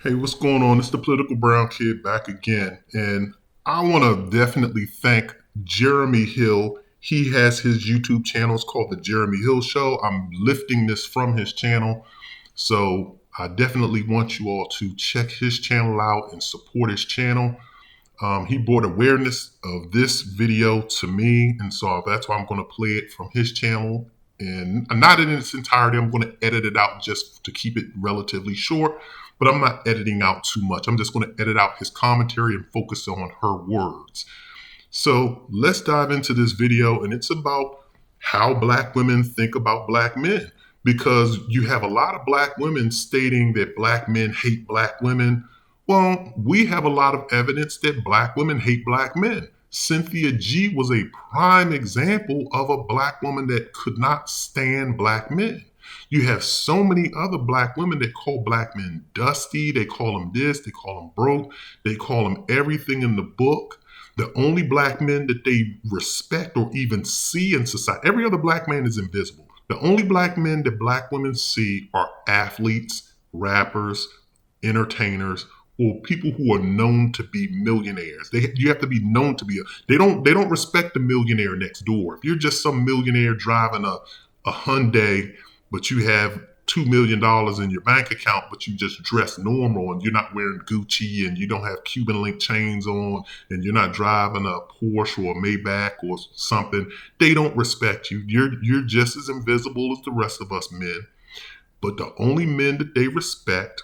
Hey, what's going on? It's the Political Brown Kid back again. And I want to definitely thank Jeremy Hill. He has his YouTube channel. It's called The Jeremy Hill Show. I'm lifting this from his channel. So I definitely want you all to check his channel out and support his channel. He brought awareness of this video to me. And so that's why I'm going to play it from his channel. And not in its entirety. I'm going to edit it out just to keep it relatively short. But I'm not editing out too much. I'm just going to edit out his commentary and focus on her words. So let's dive into this video, and it's about how Black women think about Black men. Because you have a lot of Black women stating that Black men hate Black women. Well, we have a lot of evidence that Black women hate Black men. Cynthia G was a prime example of a Black woman that could not stand Black men. You have so many other Black women that call Black men dusty. They call them this, they call them broke, they call them everything in the book. The only Black men that they respect or even see in society, every other Black man is invisible. The only Black men that Black women see are athletes, rappers, entertainers, or people who are known to be millionaires. You have to be known to be they don't respect the millionaire next door. If you're just some millionaire driving a Hyundai, but you have $2 million in your bank account, but you just dress normal and you're not wearing Gucci and you don't have Cuban link chains on and you're not driving a Porsche or a Maybach or something, they don't respect you. You're just as invisible as the rest of us men. But the only men that they respect,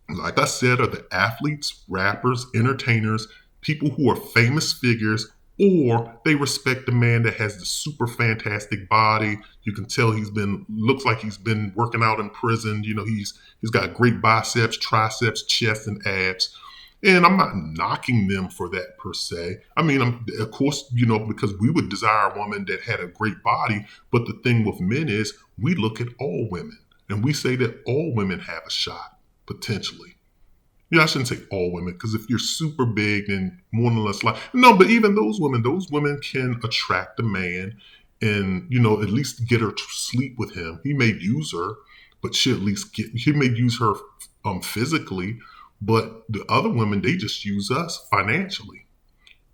like I said, are the athletes, rappers, entertainers, people who are famous figures, or they respect the man that has the super fantastic body. You can tell looks like he's been working out in prison. You know, he's got great biceps, triceps, chest, and abs. And I'm not knocking them for that per se. I mean, of course, because we would desire a woman that had a great body. But the thing with men is we look at all women and we say that all women have a shot, potentially. I shouldn't say all women, because if you're super big, then more than less like no. But even those women can attract a man, and at least get her to sleep with him. He may use her, but he may use her physically. But the other women, they just use us financially,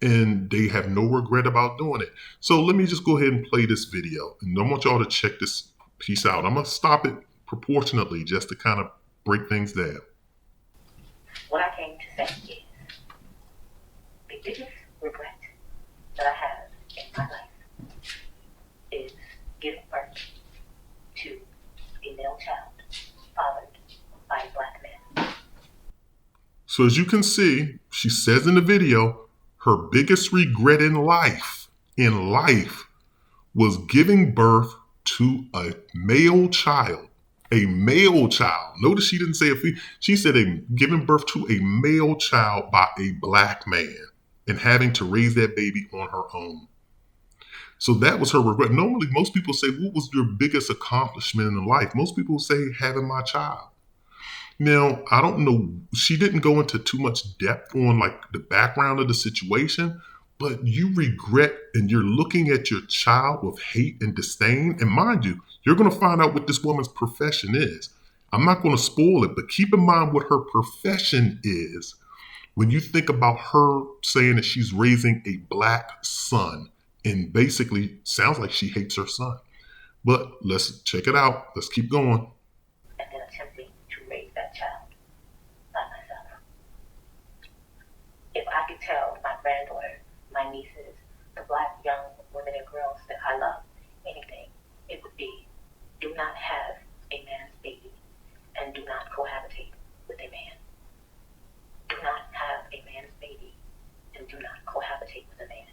and they have no regret about doing it. So let me just go ahead and play this video, and I want y'all to check this piece out. I'm gonna stop it proportionately just to kind of break things down. What I came to say is the biggest regret that I have in my life is giving birth to a male child fathered by a Black man. So as you can see, she says in the video, her biggest regret in life was giving birth to a male child. A male child. Notice she didn't say she said giving birth to a male child by a Black man and having to raise that baby on her own. So that was her regret. Normally, most people say, what was your biggest accomplishment in life? Most people say having my child. Now, I don't know. She didn't go into too much depth on like the background of the situation, but you regret and you're looking at your child with hate and disdain. And mind you, you're going to find out what this woman's profession is. I'm not going to spoil it, but keep in mind what her profession is when you think about her saying that she's raising a Black son, and basically sounds like she hates her son. But let's check it out. Let's keep going. And then attempting to raise that child by myself. If I could tell my granddaughter, my nieces, the Black young women and girls that I love anything, it would be, do not have a man's baby and do not cohabitate with a man. Do not have a man's baby and do not cohabitate with a man.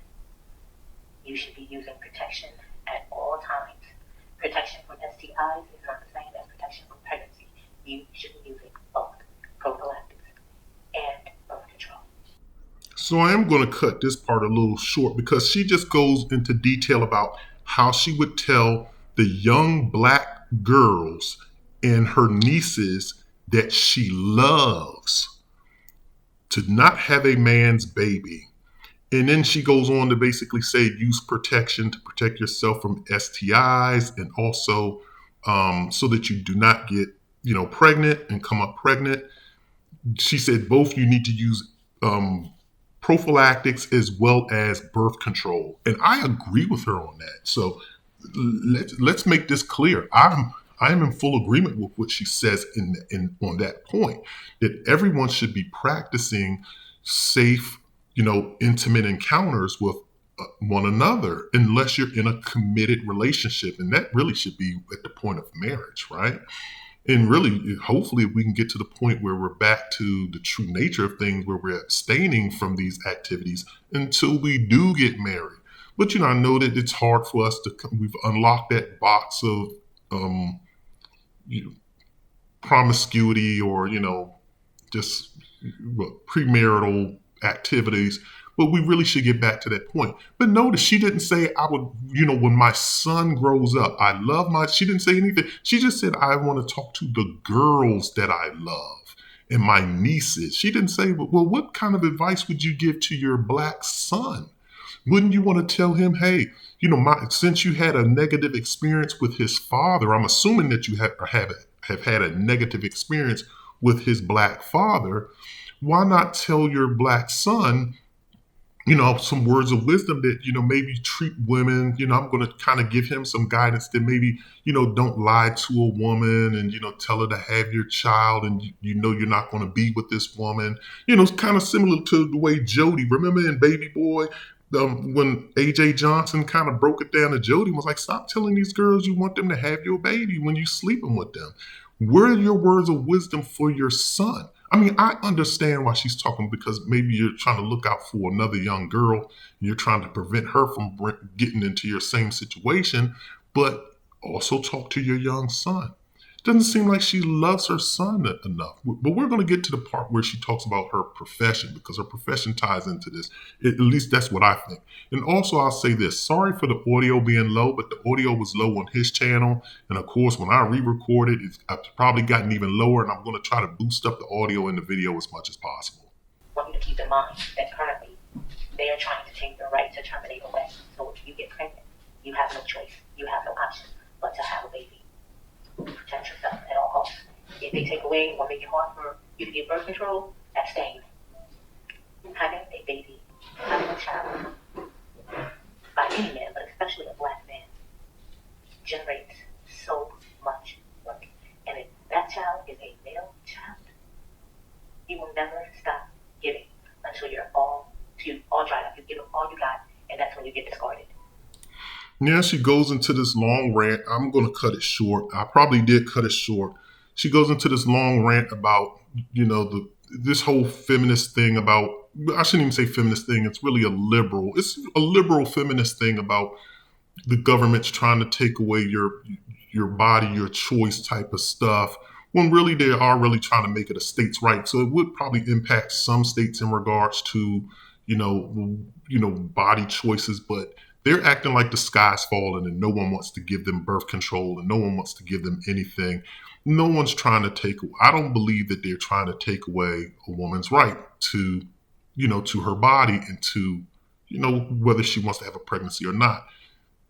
You should be using protection at all times. Protection from STIs is not the same as protection from pregnancy. You should be using both prophylactics and birth control. So I am going to cut this part a little short because she just goes into detail about how she would tell the young Black girls and her nieces that she loves to not have a man's baby. And then she goes on to basically say use protection to protect yourself from STIs, and also so that you do not get pregnant and come up pregnant. she said both you need to use prophylactics as well as birth control, and I agree with her on that. So let's make this clear. I'm in full agreement with what she says in on that point, that everyone should be practicing safe, intimate encounters with one another, unless you're in a committed relationship, and that really should be at the point of marriage, right? And really, hopefully, we can get to the point where we're back to the true nature of things, where we're abstaining from these activities until we do get married. But I know that it's hard for us to. We've unlocked that box of um, you know, promiscuity, or just premarital activities. But we really should get back to that point. But notice she didn't say, I would, when my son grows up, I love she didn't say anything. She just said, I want to talk to the girls that I love and my nieces. She didn't say, well, what kind of advice would you give to your black son? Wouldn't you want to tell him, hey, since you had a negative experience with his father, I'm assuming that you have had a negative experience with his black father. Why not tell your black son, some words of wisdom that, maybe treat women, I'm going to kind of give him some guidance that maybe, don't lie to a woman and, tell her to have your child, and you're not going to be with this woman. It's kind of similar to the way Jody, remember in Baby Boy, when AJ Johnson kind of broke it down to Jody, was like, stop telling these girls you want them to have your baby when you sleeping with them. Where are your words of wisdom for your son? I mean, I understand why she's talking, because maybe you're trying to look out for another young girl and you're trying to prevent her from getting into your same situation, but also talk to your young son. Doesn't seem like she loves her son enough. But we're going to get to the part where she talks about her profession, because her profession ties into this. At least that's what I think. And also, I'll say this. Sorry for the audio being low, but the audio was low on his channel. And of course, when I re-record it, it's probably gotten even lower, and I'm going to try to boost up the audio in the video as much as possible. I want you to keep in mind that currently they are trying to take the right to terminate away. So if you get pregnant, you have no choice. You have no option but to have a baby. Protect yourself at all costs. If they take away or make it hard for you to get birth control, abstain. Having a baby, having a child, by any man, but especially a black man, generates so much work. And if that child is a male child, you will never stop giving until you're all dried up. You give them all you got, and that's when you get discarded. Now she goes into this long rant. I'm going to cut it short. I probably did cut it short. She goes into this long rant about, this whole feminist thing about, I shouldn't even say feminist thing. It's really it's a liberal feminist thing about the government's trying to take away your body, your choice type of stuff, when really they are really trying to make it a states' right. So it would probably impact some states in regards to, body choices, but they're acting like the sky's falling and no one wants to give them birth control and no one wants to give them anything. No one's trying to I don't believe that they're trying to take away a woman's right to, to her body and to, whether she wants to have a pregnancy or not.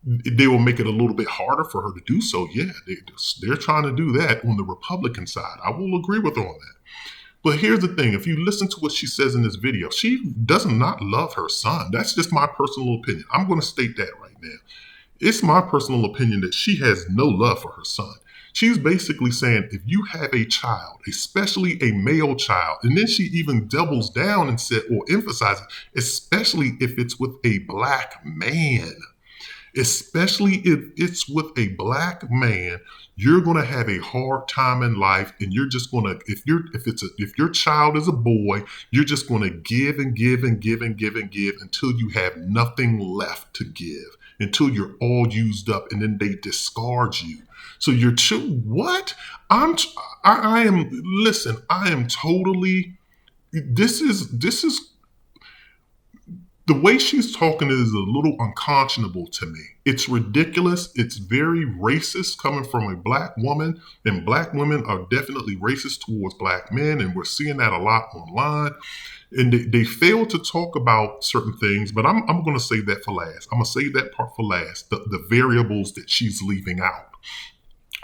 They will make it a little bit harder for her to do so. Yeah, they're trying to do that on the Republican side. I will agree with her on that. But here's the thing. If you listen to what she says in this video, she does not love her son. That's just my personal opinion. I'm going to state that right now. It's my personal opinion that she has no love for her son. She's basically saying, if you have a child, especially a male child, and then she even doubles down and said, or emphasizes, especially if it's with a black man, especially if it's with a black man, you're going to have a hard time in life, and you're just going to, if your child is a boy, you're just going to give and give and give and give and give until you have nothing left to give, until you're all used up, and then they discard you. So you're what? I am totally, this is the way she's talking is a little unconscionable to me. It's ridiculous. It's very racist coming from a black woman, and black women are definitely racist towards black men, and we're seeing that a lot online. And they fail to talk about certain things, but I'm going to save that for last. I'm going to save that part for last, the variables that she's leaving out,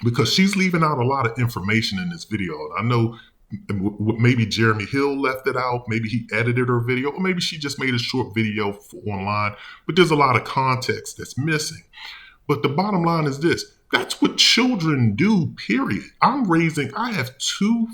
because she's leaving out a lot of information in this video. And I know maybe Jeremy Hill left it out. Maybe he edited her video, or maybe she just made a short video for online. But there's a lot of context that's missing. But the bottom line is this: that's what children do, period. I have two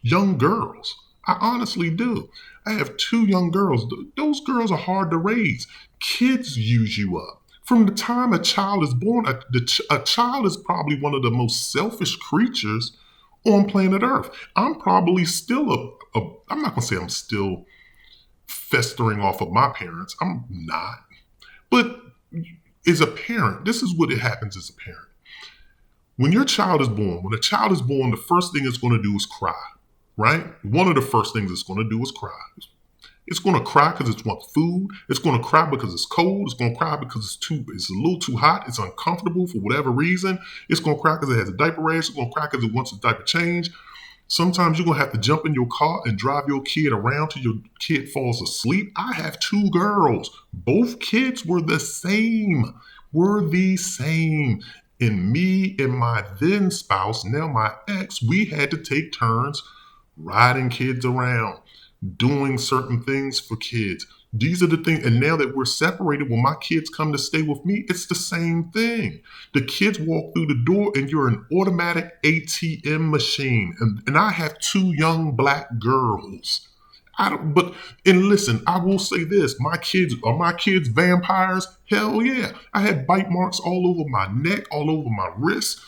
young girls. I honestly do. I have two young girls. Those girls are hard to raise. Kids use you up. From the time a child is born, a child is probably one of the most selfish creatures on planet Earth. I'm probably still I'm not going to say I'm still festering off of my parents. I'm not. But as a parent, this is what it happens as a parent. When a child is born, the first thing it's going to do is cry, right? One of the first things it's going to do is cry. It's going to cry because it wants food. It's going to cry because it's cold. It's going to cry because it's a little too hot. It's uncomfortable for whatever reason. It's going to cry because it has a diaper rash. It's going to cry because it wants a diaper change. Sometimes you're going to have to jump in your car and drive your kid around till your kid falls asleep. I have two girls. Both kids were the same. And me and my then spouse, now my ex, we had to take turns riding kids around, doing certain things for kids. These are the things, and now that we're separated, when my kids come to stay with me, it's the same thing. The kids walk through the door and you're an automatic ATM machine. And I have two young black girls. And listen, I will say this: are my kids vampires? Hell yeah. I had bite marks all over my neck, all over my wrists.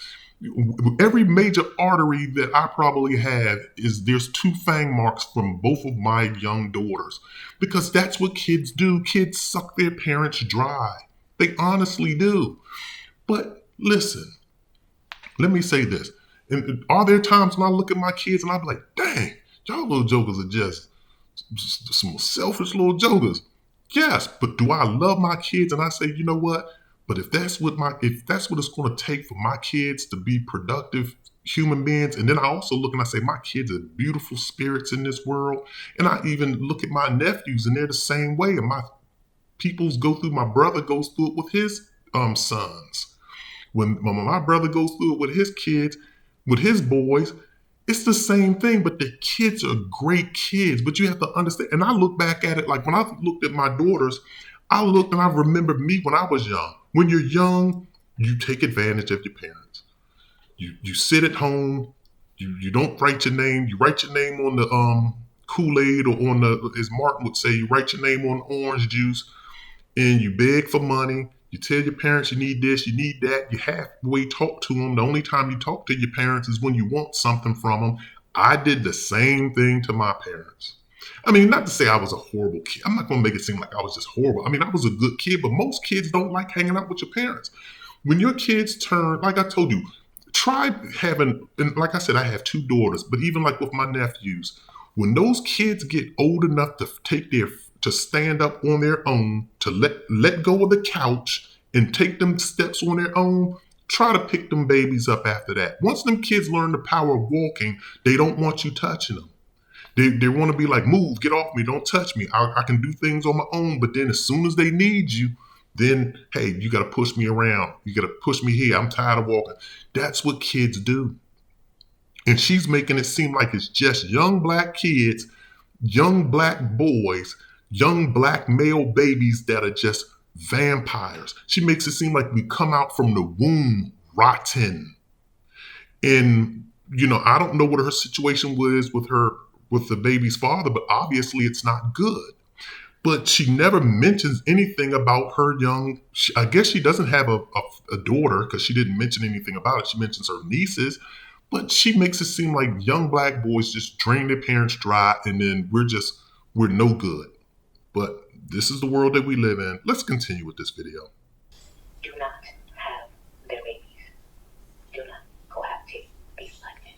Every major artery that I probably have there's two fang marks from both of my young daughters, because that's what kids do. Kids suck their parents dry. They honestly do. But listen, let me say this. And are there times when I look at my kids and I be like, dang, y'all little jokers are just some selfish little jokers? Yes, but do I love my kids and I say, you know what? But if that's what it's going to take for my kids to be productive human beings, and then I also look and I say my kids are beautiful spirits in this world, and I even look at my nephews and they're the same way, and my brother goes through it with his sons. When my brother goes through it with his kids, with his boys, it's the same thing. But the kids are great kids. But you have to understand. And I look back at it like when I looked at my daughters, I looked and I remembered me when I was young. When you're young, you take advantage of your parents. You sit at home. You don't write your name. You write your name on the Kool-Aid, or on the, as Martin would say, you write your name on orange juice, and you beg for money. You tell your parents you need this, you need that. You halfway talk to them. The only time you talk to your parents is when you want something from them. I did the same thing to my parents. I mean, not to say I was a horrible kid. I'm not going to make it seem like I was just horrible. I mean, I was a good kid, but most kids don't like hanging out with your parents. When your kids turn, like I told you, try having, and like I said, I have two daughters, but even like with my nephews, when those kids get old enough to stand up on their own, to let go of the couch and take them steps on their own, try to pick them babies up after that. Once them kids learn the power of walking, they don't want you touching them. They want to be like, move, get off me, don't touch me. I can do things on my own. But then as soon as they need you, then, hey, you got to push me around. You got to push me here. I'm tired of walking. That's what kids do. And she's making it seem like it's just young black kids, young black boys, young black male babies that are just vampires. She makes it seem like we come out from the womb rotten. And, I don't know what her situation was with the baby's father, but obviously it's not good. But she never mentions anything about her I guess she doesn't have a daughter, because she didn't mention anything about it. She mentions her nieces, but she makes it seem like young black boys just drain their parents dry, and then we're no good. But this is the world that we live in. Let's continue with this video. Do not have their babies. Do not cohabitate these black men.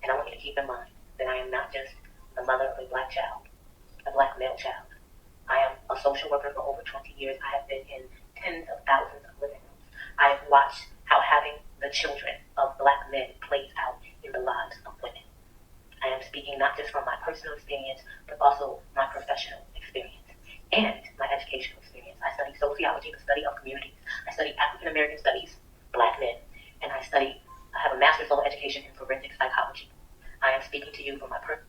And I want you to keep in mind that I am not just the mother of a black child, a black male child. I am a social worker for over 20 years. I have been in tens of thousands of living rooms. I have watched how having the children of black men plays out in the lives of women. I am speaking not just from my personal experience, but also my professional experience and my educational experience. I study sociology, the study of communities. I study African American studies, black men, and I have a master's level education in forensic psychology. I am speaking to you from my personal.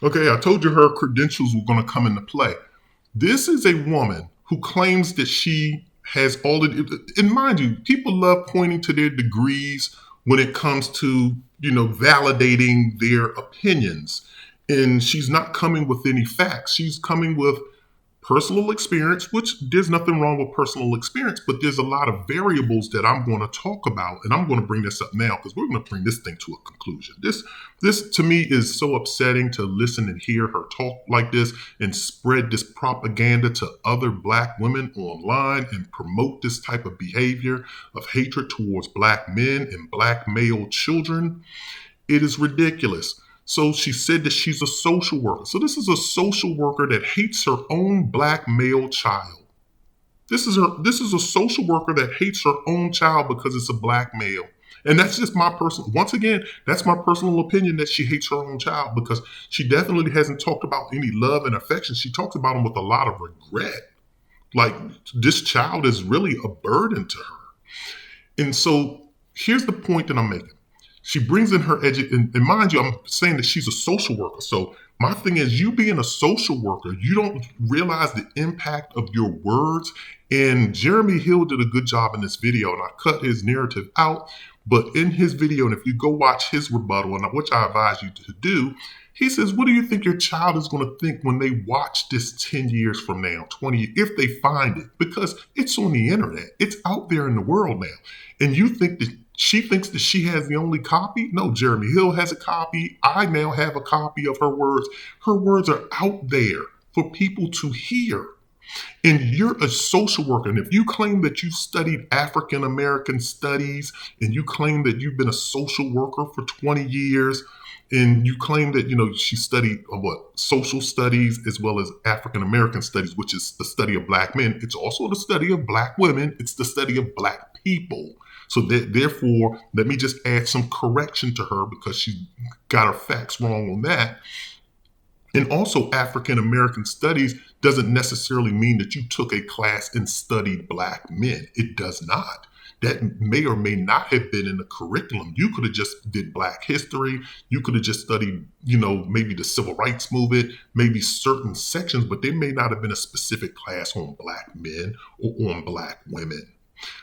Okay, I told you her credentials were going to come into play. This is a woman who claims that she has all the, and mind you, people love pointing to their degrees when it comes to, validating their opinions. And she's not coming with any facts. She's coming with personal experience, which there's nothing wrong with personal experience, but there's a lot of variables that I'm going to talk about, and I'm going to bring this up now because we're going to bring this thing to a conclusion. This to me is so upsetting to listen and hear her talk like this and spread this propaganda to other Black women online and promote this type of behavior of hatred towards Black men and Black male children. It is ridiculous. So she said that she's a social worker. So this is a social worker that hates her own Black male child. This is a social worker that hates her own child because it's a Black male. And that's just my personal, once again, that's my personal opinion that she hates her own child because she definitely hasn't talked about any love and affection. She talks about him with a lot of regret. Like this child is really a burden to her. And so here's the point that I'm making. She brings in her and mind you, I'm saying that she's a social worker. So my thing is, you being a social worker, you don't realize the impact of your words. And Jeremy Hill did a good job in this video, and I cut his narrative out. But in his video, and if you go watch his rebuttal, and which I advise you to do, he says, what do you think your child is going to think when they watch this 10 years from now, 20, if they find it? Because it's on the internet. It's out there in the world now. And you think that she thinks that she has the only copy? No, Jeremy Hill has a copy. I now have a copy of her words. Her words are out there for people to hear. And you're a social worker. And if you claim that you studied African American studies and you claim that you've been a social worker for 20 years, and you claim that, she studied social studies as well as African American studies, which is the study of Black men. It's also the study of Black women. It's the study of Black people. So therefore, let me just add some correction to her because she got her facts wrong on that. And also, African American studies doesn't necessarily mean that you took a class and studied Black men. It does not. That may or may not have been in the curriculum. You could have just did Black history. You could have just studied, maybe the civil rights movement, maybe certain sections, but there may not have been a specific class on Black men or on Black women.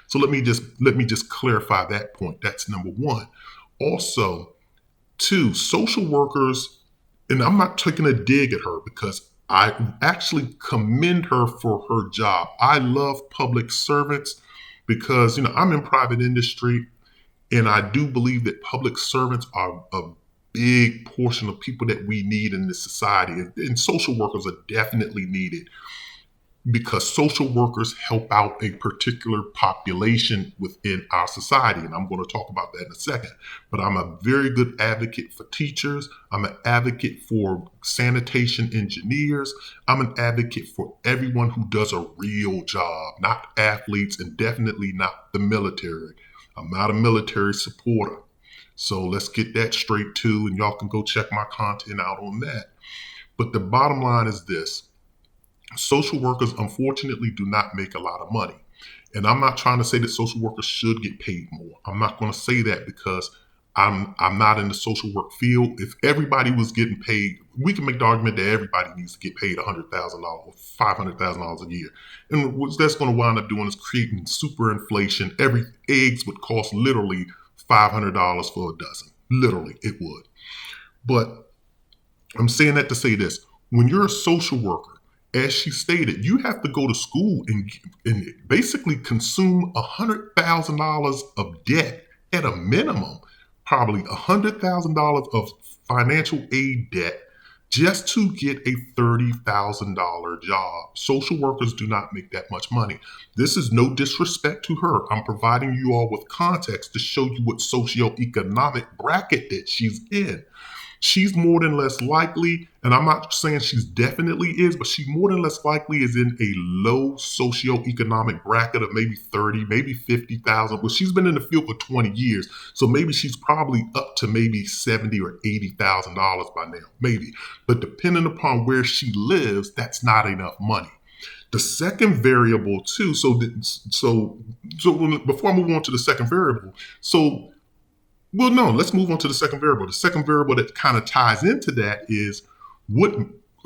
So let me just clarify that point. That's number one. Also, two, social workers, and I'm not taking a dig at her because I actually commend her for her job. I love public servants because, I'm in private industry, and I do believe that public servants are a big portion of people that we need in this society. And social workers are definitely needed because social workers help out a particular population within our society. And I'm going to talk about that in a second. But I'm a very good advocate for teachers. I'm an advocate for sanitation engineers. I'm an advocate for everyone who does a real job, not athletes and definitely not the military. I'm not a military supporter. So let's get that straight too. And y'all can go check my content out on that. But the bottom line is this. Social workers, unfortunately, do not make a lot of money. And I'm not trying to say that social workers should get paid more. I'm not going to say that because I'm not in the social work field. If everybody was getting paid, we can make the argument that everybody needs to get paid $100,000 or $500,000 a year. And what that's going to wind up doing is creating super inflation. Every eggs would cost literally $500 for a dozen. Literally, it would. But I'm saying that to say this. When you're a social worker, as she stated, you have to go to school and basically consume $100,000 of debt at a minimum, probably $100,000 of financial aid debt just to get a $30,000 job. Social workers do not make that much money. This is no disrespect to her. I'm providing you all with context to show you what socioeconomic bracket that she's in. She's more than less likely, and I'm not saying she's definitely is, but she more than less likely is in a low socioeconomic bracket of maybe 30, maybe 50,000. Well, she's been in the field for 20 years, so maybe she's probably up to maybe $70,000 or $80,000 by now, maybe. But depending upon where she lives, that's not enough money. The second variable too, so before I move on to the second variable, so Well, no, let's move on to the second variable. The second variable that kind of ties into that is what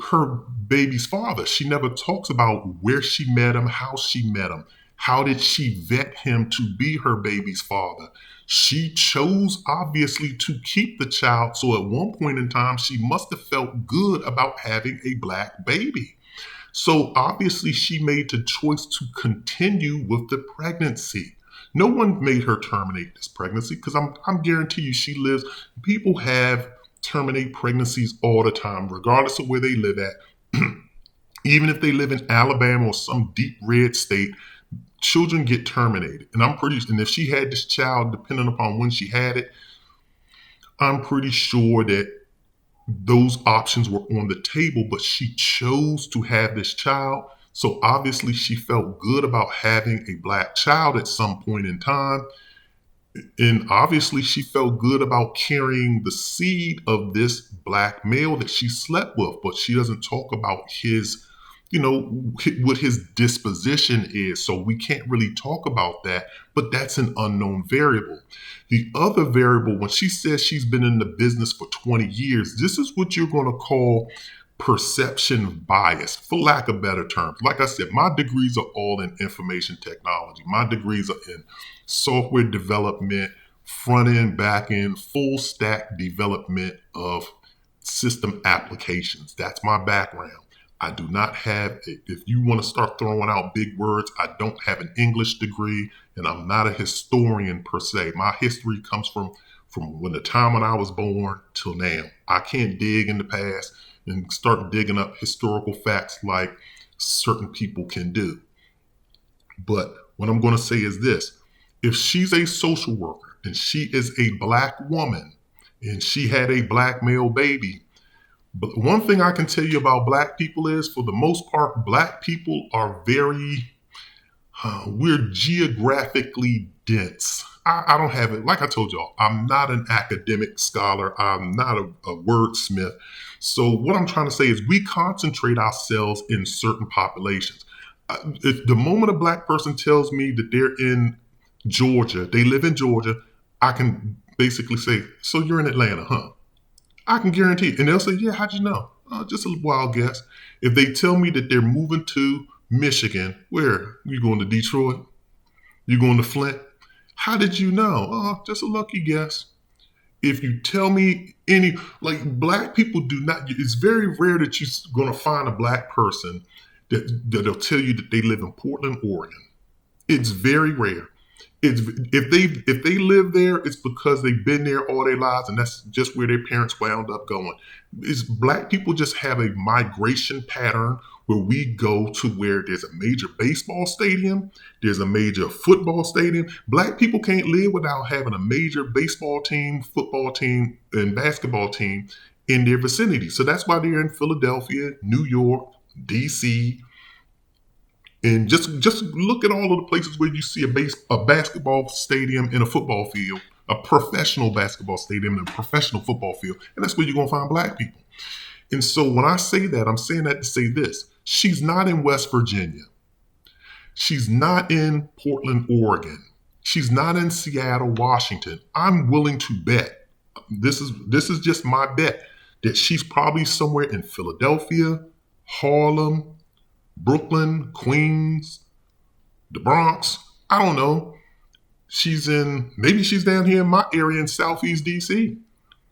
her baby's father. She never talks about where she met him, how she met him, how did she vet him to be her baby's father. She chose, obviously, to keep the child. So at one point in time, she must have felt good about having a black baby. So obviously, she made the choice to continue with the pregnancy. No one made her terminate this pregnancy because I'm guarantee you she lives. People have terminate pregnancies all the time, regardless of where they live at. Even if they live in Alabama or some deep red state, children get terminated. And if she had this child, depending upon when she had it, I'm pretty sure that those options were on the table, but she chose to have this child. So obviously, she felt good about having a black child at some point in time. And obviously, she felt good about carrying the seed of this black male that she slept with, but she doesn't talk about his, what his disposition is. So we can't really talk about that, but that's an unknown variable. The other variable, when she says she's been in the business for 20 years, this is what you're going to call perception bias, for lack of better terms. Like I said, my degrees are all in information technology. My degrees are in software development, front end, back end, full stack development of system applications. That's my background. I do not have, if you want to start throwing out big words, I don't have an English degree and I'm not a historian per se. My history comes from when the time when I was born till now. I can't dig in the past and start digging up historical facts like certain people can do. But what I'm going to say is this. If she's a social worker and she is a black woman and she had a black male baby, but one thing I can tell you about black people is, for the most part, black people are we're geographically dense. I don't have it. Like I told y'all, I'm not an academic scholar. I'm not a wordsmith. So what I'm trying to say is we concentrate ourselves in certain populations. If the moment a black person tells me that they're in Georgia, they live in Georgia, I can basically say, so you're in Atlanta, huh? I can guarantee it. And they'll say, yeah, how'd you know? Just a wild guess. If they tell me that they're moving to Michigan, where? You going to Detroit? You going to Flint? How did you know? Oh, just a lucky guess. If you tell me like black people do not, it's very rare that you're going to find a black person that'll tell you that they live in Portland, Oregon. It's very rare. If they live there, it's because they've been there all their lives, and that's just where their parents wound up going. Black people just have a migration pattern where we go to where there's a major baseball stadium, there's a major football stadium. Black people can't live without having a major baseball team, football team, and basketball team in their vicinity. So that's why they're in Philadelphia, New York, DC. And just look at all of the places where you see a basketball stadium and a football field, a professional basketball stadium and a professional football field, and that's where you're gonna find black people. And so when I say that, I'm saying that to say this: she's not in West Virginia, she's not in Portland, Oregon, she's not in Seattle, Washington. I'm willing to bet, this is just my bet, that she's probably somewhere in Philadelphia, Harlem, Brooklyn, Queens, the Bronx. I don't know. Maybe she's down here in my area in Southeast DC.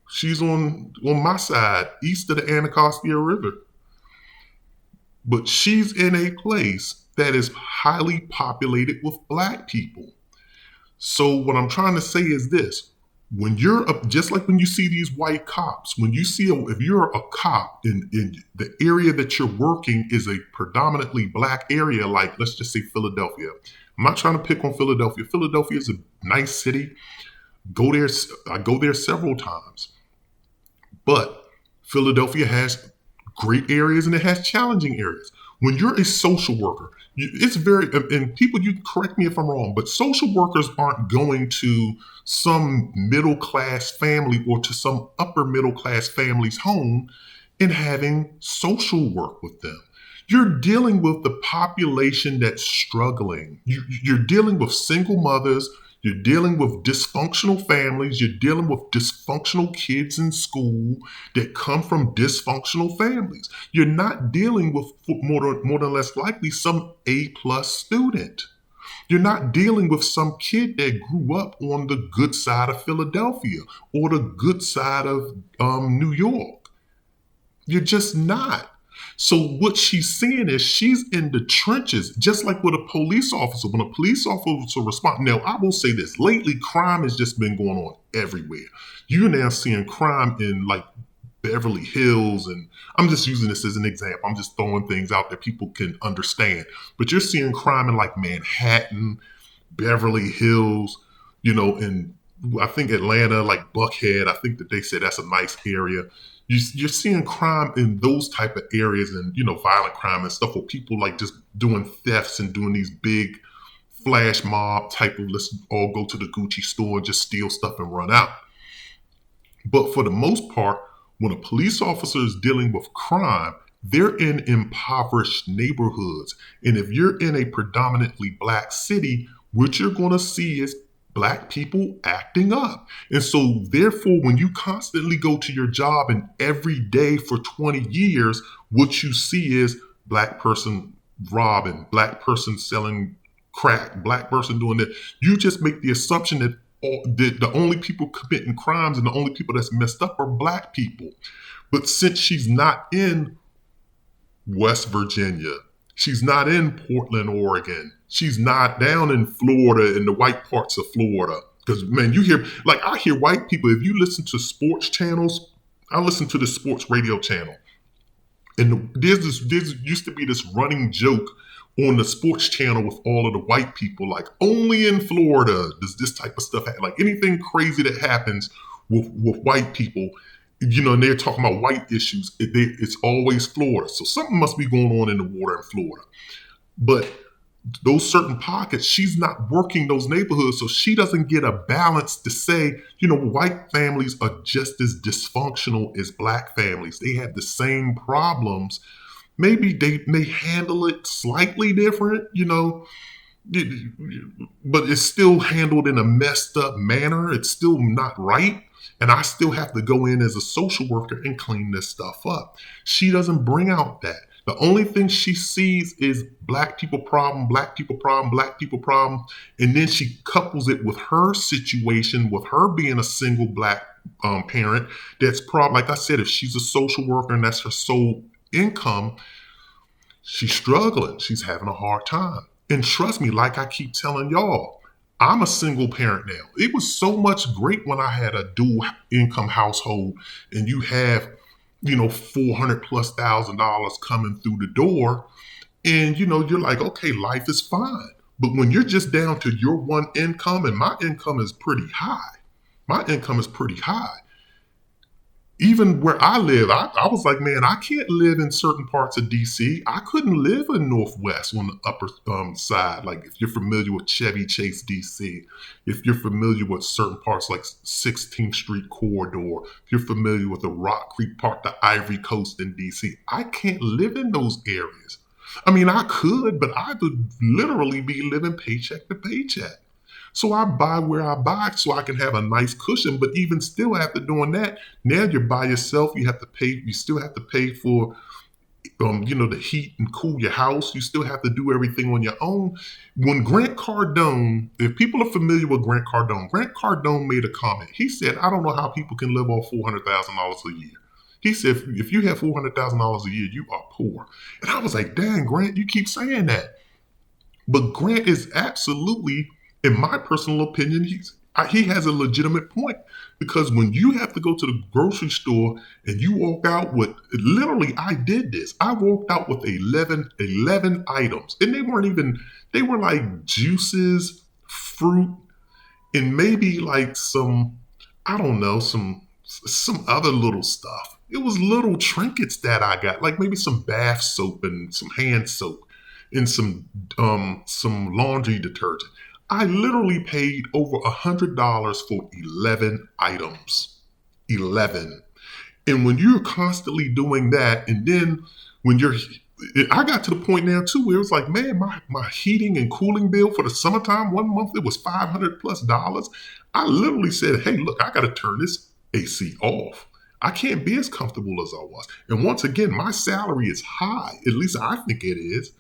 She's on my side, east of the Anacostia River. But she's in a place that is highly populated with black people. So what I'm trying to say is this: when you're just like when you see these white cops, if you're a cop in the area that you're working is a predominantly black area, like let's just say Philadelphia. I'm not trying to pick on Philadelphia. Philadelphia is a nice city. I go there several times. But Philadelphia has great areas and it has challenging areas. When you're a social worker, it's and people, you correct me if I'm wrong, but social workers aren't going to some middle class family or to some upper middle class family's home and having social work with them. You're dealing with the population that's struggling. You're dealing with single mothers. You're dealing with dysfunctional families. You're dealing with dysfunctional kids in school that come from dysfunctional families. You're not dealing with more than less likely some A-plus student. You're not dealing with some kid that grew up on the good side of Philadelphia or the good side of New York. You're just not. So what she's seeing is she's in the trenches, just like with a police officer. When a police officer responds, now I will say this: lately, crime has just been going on everywhere. You're now seeing crime in like Beverly Hills, and I'm just using this as an example. I'm just throwing things out that people can understand. But you're seeing crime in like Manhattan, Beverly Hills, and I think Atlanta, like Buckhead. I think that they said that's a nice area. You're seeing crime in those type of areas, and violent crime and stuff, where people like just doing thefts and doing these big flash mob type of, let's all go to the Gucci store and just steal stuff and run out. But for the most part, when a police officer is dealing with crime, they're in impoverished neighborhoods. And if you're in a predominantly black city, what you're going to see is black people acting up. And so therefore, when you constantly go to your job and every day for 20 years, what you see is black person robbing, black person selling crack, black person doing that. You just make the assumption that the only people committing crimes and the only people that's messed up are black people. But since she's not in West Virginia, she's not in Portland, Oregon, she's not down in Florida, in the white parts of Florida. Because, man, I hear white people, if you listen to sports channels, I listen to the sports radio channel. And there used to be this running joke on the sports channel with all of the white people, like, only in Florida does this type of stuff happen. Like anything crazy that happens with white people, and they're talking about white issues, it's always Florida. So something must be going on in the water in Florida. But those certain pockets, she's not working those neighborhoods, so she doesn't get a balance to say, white families are just as dysfunctional as black families. They have the same problems. Maybe they may handle it slightly different, but it's still handled in a messed up manner. It's still not right. And I still have to go in as a social worker and clean this stuff up. She doesn't bring out that. The only thing she sees is black people problem, black people problem, black people problem. And then she couples it with her situation, with her being a single black parent. That's probably, like I said, if she's a social worker and that's her sole income, she's struggling. She's having a hard time. And trust me, like I keep telling y'all, I'm a single parent now. It was so much great when I had a dual income household and you have, $400,000+ coming through the door. And, you're like, okay, life is fine. But when you're just down to your one income, and my income is pretty high. Even where I live, I was like, man, I can't live in certain parts of DC. I couldn't live in Northwest on the upper side. Like if you're familiar with Chevy Chase, DC, if you're familiar with certain parts like 16th Street Corridor, if you're familiar with the Rock Creek Park, the Ivory Coast in DC, I can't live in those areas. I mean, I could, but I would literally be living paycheck to paycheck. So I buy where I buy so I can have a nice cushion. But even still, after doing that, now you're by yourself. You have to pay. You still have to pay for, the heat and cool your house. You still have to do everything on your own. When Grant Cardone, if people are familiar with Grant Cardone made a comment. He said, I don't know how people can live off $400,000 a year. He said, if you have $400,000 a year, you are poor. And I was like, dang, Grant, you keep saying that. But Grant is absolutely, in my personal opinion, he has a legitimate point, because when you have to go to the grocery store and you walk out with, literally, I did this. I walked out with 11 items, and they were like juices, fruit, and maybe like some other little stuff. It was little trinkets that I got, like maybe some bath soap and some hand soap and some laundry detergent. I literally paid over $100 for 11 items. 11. And when you're constantly doing that, and then when you're I got to the point now too where it was like, man, my heating and cooling bill for the summertime, 1 month, it was $500+. I literally said, hey, look, I got to turn this AC off. I can't be as comfortable as I was. And once again, my salary is high. At least I think it is.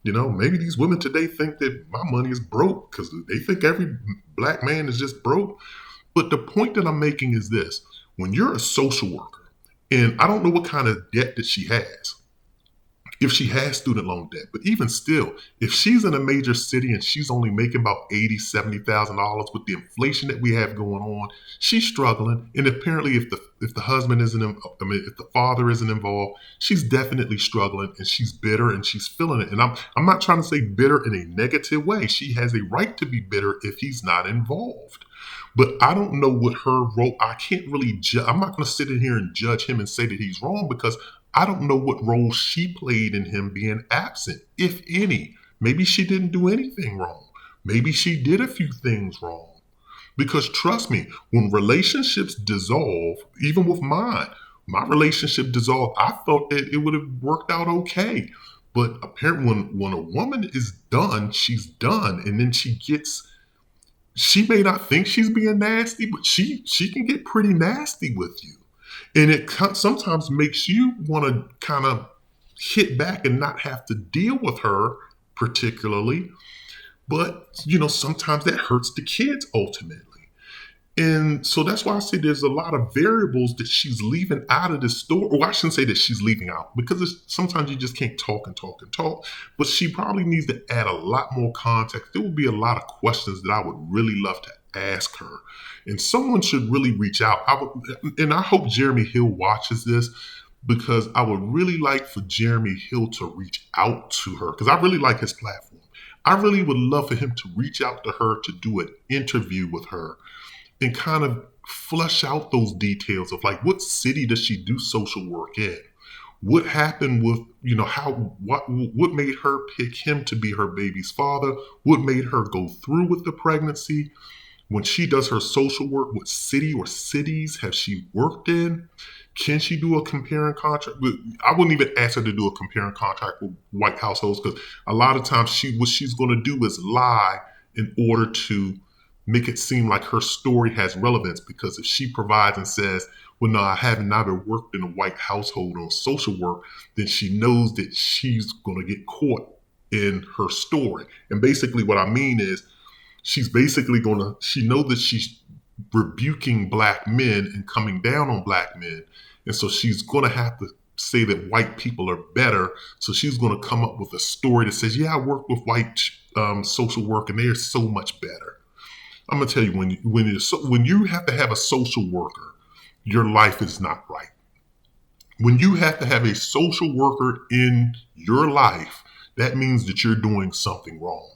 Maybe these women today think that my money is broke because they think every black man is just broke. But the point that I'm making is this: when you're a social worker, and I don't know what kind of debt that she has, if she has student loan debt, but even still, if she's in a major city and she's only making about $80,000, $70,000 with the inflation that we have going on, she's struggling. And apparently, if the husband isn't, if the father isn't involved, she's definitely struggling and she's bitter and she's feeling it. And I'm not trying to say bitter in a negative way. She has a right to be bitter if he's not involved. But I don't know what her role. I can't really judge. I'm not going to sit in here and judge him and say that he's wrong because I don't know what role she played in him being absent, if any. Maybe she didn't do anything wrong. Maybe she did a few things wrong. Because trust me, when relationships dissolve, even with mine, my relationship dissolved, I thought that it would have worked out okay. But apparently, when a woman is done, she's done. And then she may not think she's being nasty, but she can get pretty nasty with you. And it sometimes makes you want to kind of hit back and not have to deal with her particularly. But, sometimes that hurts the kids ultimately. And so that's why I say there's a lot of variables that she's leaving out of this story. Or I shouldn't say that she's leaving out because sometimes you just can't talk and talk and talk. But she probably needs to add a lot more context. There will be a lot of questions that I would really love to ask her. And someone should really reach out. And I hope Jeremy Hill watches this because I would really like for Jeremy Hill to reach out to her because I really like his platform. I really would love for him to reach out to her to do an interview with her and kind of flush out those details of like what city does she do social work in? What happened with, what made her pick him to be her baby's father? What made her go through with the pregnancy? When she does her social work, what city or cities have she worked in? Can she do a comparing contract? I wouldn't even ask her to do a comparing contract with white households because a lot of times what she's going to do is lie in order to make it seem like her story has relevance, because if she provides and says, well, no, I haven't never worked in a white household on social work, then she knows that she's going to get caught in her story. And basically what I mean is she's basically she knows that she's rebuking black men and coming down on black men. And so she's going to have to say that white people are better. So she's going to come up with a story that says, yeah, I work with white social work and they're so much better. I'm gonna tell you, when you have to have a social worker, your life is not right. When you have to have a social worker in your life, that means that you're doing something wrong.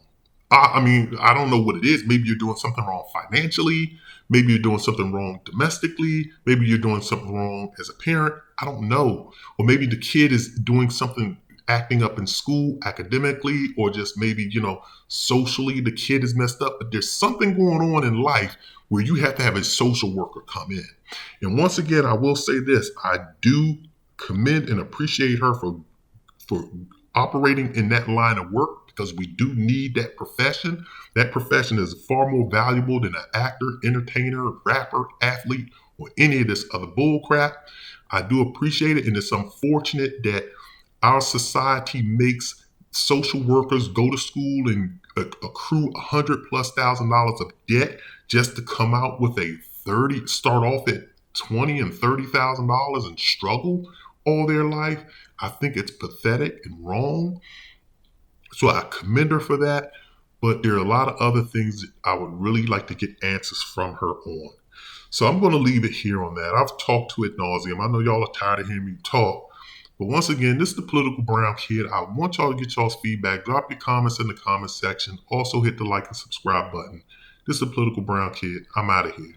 I don't know what it is. Maybe you're doing something wrong financially. Maybe you're doing something wrong domestically. Maybe you're doing something wrong as a parent. I don't know. Or maybe the kid is doing something, acting up in school academically, or just maybe, socially the kid is messed up. But there's something going on in life where you have to have a social worker come in. And once again, I will say this. I do commend and appreciate her for operating in that line of work, because we do need that profession. That profession is far more valuable than an actor, entertainer, rapper, athlete, or any of this other bull crap. I do appreciate it, and it's unfortunate that our society makes social workers go to school and accrue $100,000+ of debt just to come out with start off at $20,000 and $30,000 and struggle all their life. I think it's pathetic and wrong. So I commend her for that. But there are a lot of other things that I would really like to get answers from her on. So I'm going to leave it here on that. I've talked to ad nauseum. I know y'all are tired of hearing me talk. But once again, this is the Political Brown Kid. I want y'all to get y'all's feedback. Drop your comments in the comment section. Also hit the like and subscribe button. This is the Political Brown Kid. I'm out of here.